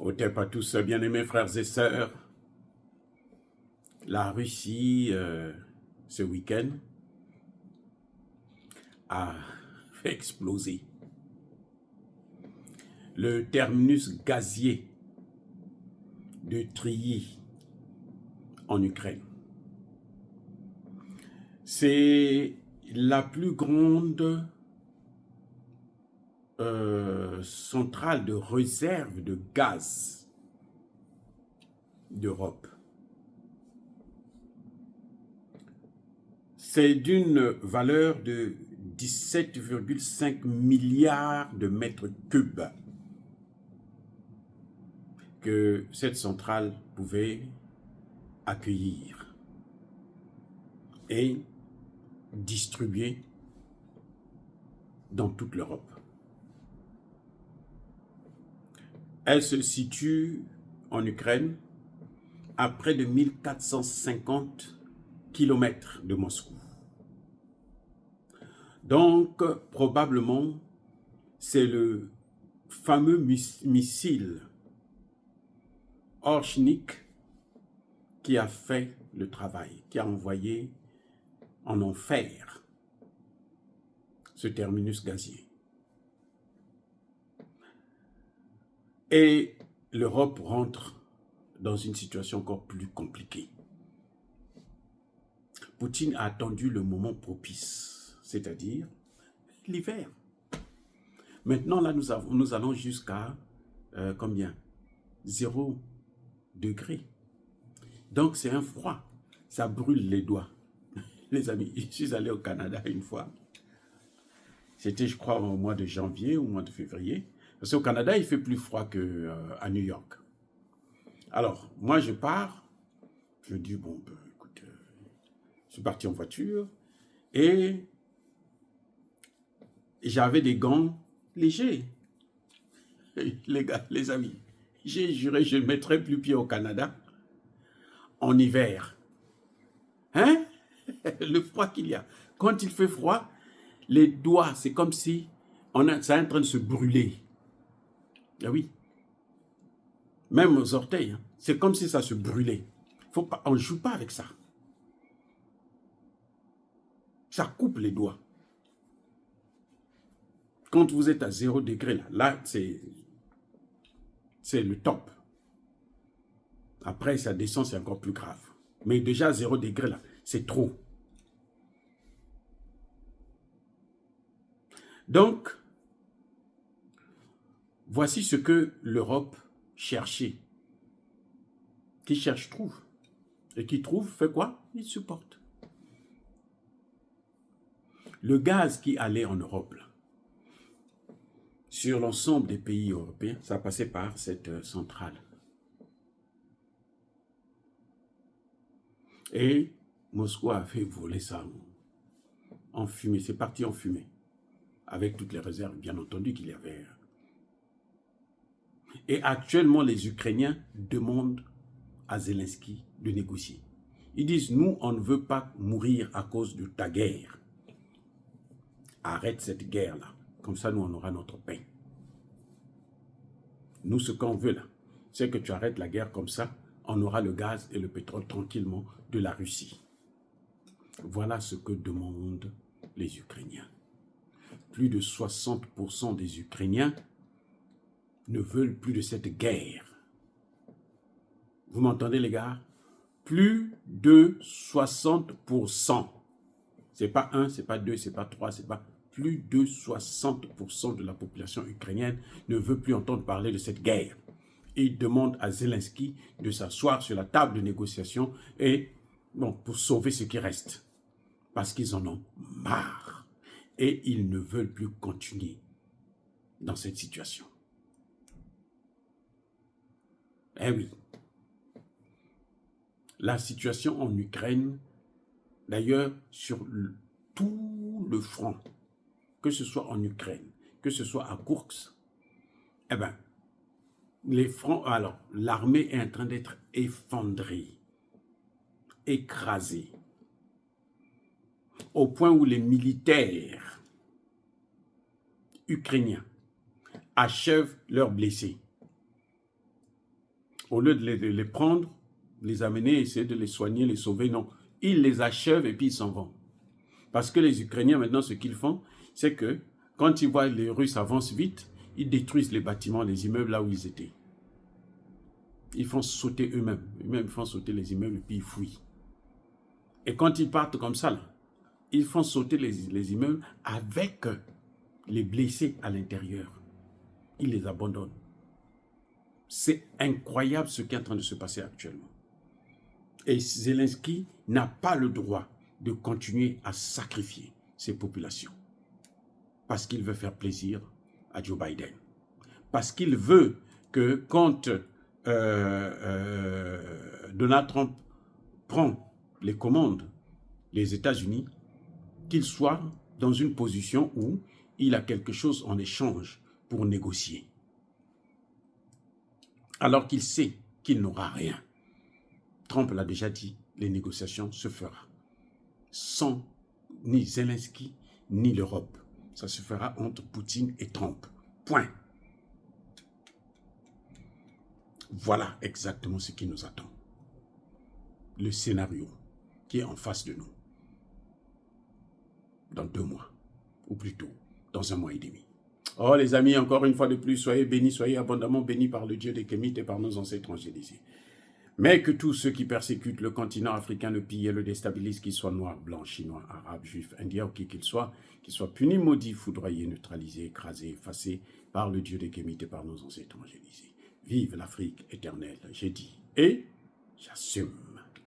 Au TEP à tous, bien-aimés frères et sœurs, la Russie, ce week-end, a fait exploser le terminus gazier de Trilly en Ukraine. C'est la plus grande centrale de réserve de gaz d'Europe. C'est d'une valeur de 17,5 milliards de mètres cubes que cette centrale pouvait accueillir et distribuer dans toute l'Europe. Elle se situe en Ukraine à près de 1450 km de Moscou. Donc, probablement, c'est le fameux missile Orchnik qui a fait le travail, qui a envoyé en enfer ce terminus gazier. Et l'Europe rentre dans une situation encore plus compliquée. Poutine a attendu le moment propice, c'est-à-dire l'hiver. Maintenant, là, nous allons jusqu'à combien? 0 degré. Donc, c'est un froid. Ça brûle les doigts. Les amis, je suis allé au Canada une fois. C'était, je crois, au mois de janvier ou au mois de février. Parce qu'au Canada, il fait plus froid qu'à New York. Alors, moi, je pars. Je dis, bon, écoute, je suis parti en voiture. Et j'avais des gants légers. Les gars, les amis, j'ai juré, je ne mettrai plus pied au Canada en hiver. Hein? Le froid qu'il y a. Quand il fait froid, les doigts, c'est comme si ça est en train de se brûler. Ah oui. Même aux orteils, hein, c'est comme si ça se brûlait. Faut pas, on ne joue pas avec ça. Ça coupe les doigts. Quand vous êtes à 0 degré, là c'est le top. Après, ça descend, c'est encore plus grave. Mais déjà à 0 degré, là, c'est trop. Donc, voici ce que l'Europe cherchait. Qui cherche, trouve. Et qui trouve, fait quoi? Il supporte. Le gaz qui allait en Europe, là, sur l'ensemble des pays européens, ça passait par cette centrale. Et Moscou a fait voler ça en fumée. C'est parti en fumée. Avec toutes les réserves, bien entendu, qu'il y avait. Et actuellement, les Ukrainiens demandent à Zelensky de négocier. Ils disent, nous, on ne veut pas mourir à cause de ta guerre. Arrête cette guerre-là. Comme ça, nous, on aura notre pain. Nous, ce qu'on veut, là, c'est que tu arrêtes la guerre comme ça. On aura le gaz et le pétrole tranquillement de la Russie. Voilà ce que demandent les Ukrainiens. Plus de 60% des Ukrainiens ne veulent plus de cette guerre. Vous m'entendez, les gars? Plus de 60%. C'est pas 1, c'est pas 2, c'est pas 3, c'est pas... Plus de 60% de la population ukrainienne ne veut plus entendre parler de cette guerre. Ils demandent à Zelensky de s'asseoir sur la table de négociation et, bon, pour sauver ce qui reste. Parce qu'ils en ont marre. Et ils ne veulent plus continuer dans cette situation. Eh oui. La situation en Ukraine, d'ailleurs, sur tout le front, que ce soit en Ukraine, que ce soit à Koursk, eh bien, les fronts, alors, l'armée est en train d'être effondrée, écrasée, au point où les militaires ukrainiens achèvent leurs blessés. Au lieu de les prendre, les amener, essayer de les soigner, les sauver, non. Ils les achèvent et puis ils s'en vont. Parce que les Ukrainiens, maintenant, ce qu'ils font, c'est que quand ils voient les Russes avancent vite, ils détruisent les bâtiments, les immeubles là où ils étaient. Ils font sauter eux-mêmes. Eux-mêmes font sauter les immeubles et puis ils fuient. Et quand ils partent comme ça, là, ils font sauter les immeubles avec les blessés à l'intérieur. Ils les abandonnent. C'est incroyable ce qui est en train de se passer actuellement. Et Zelensky n'a pas le droit de continuer à sacrifier ces populations. Parce qu'il veut faire plaisir à Joe Biden. Parce qu'il veut que quand Donald Trump prend les commandes des États-Unis, qu'il soit dans une position où il a quelque chose en échange pour négocier. Alors qu'il sait qu'il n'aura rien. Trump l'a déjà dit, les négociations se feront. Sans ni Zelensky, ni l'Europe. Ça se fera entre Poutine et Trump. Point. Voilà exactement ce qui nous attend. Le scénario qui est en face de nous. Dans 2 mois. Ou plutôt, dans 1 mois et demi. Oh les amis, encore une fois de plus, soyez bénis, soyez abondamment bénis par le Dieu des Kémites et par nos ancêtres angélisés. Mais que tous ceux qui persécutent le continent africain, le pillent et le déstabilisent, qu'ils soient noirs, blancs, chinois, arabes, juifs, indiens ou qui qu'ils soient punis, maudits, foudroyés, neutralisés, écrasés, effacés par le Dieu des Kémites et par nos ancêtres angélisés. Vive l'Afrique éternelle, j'ai dit, et j'assume.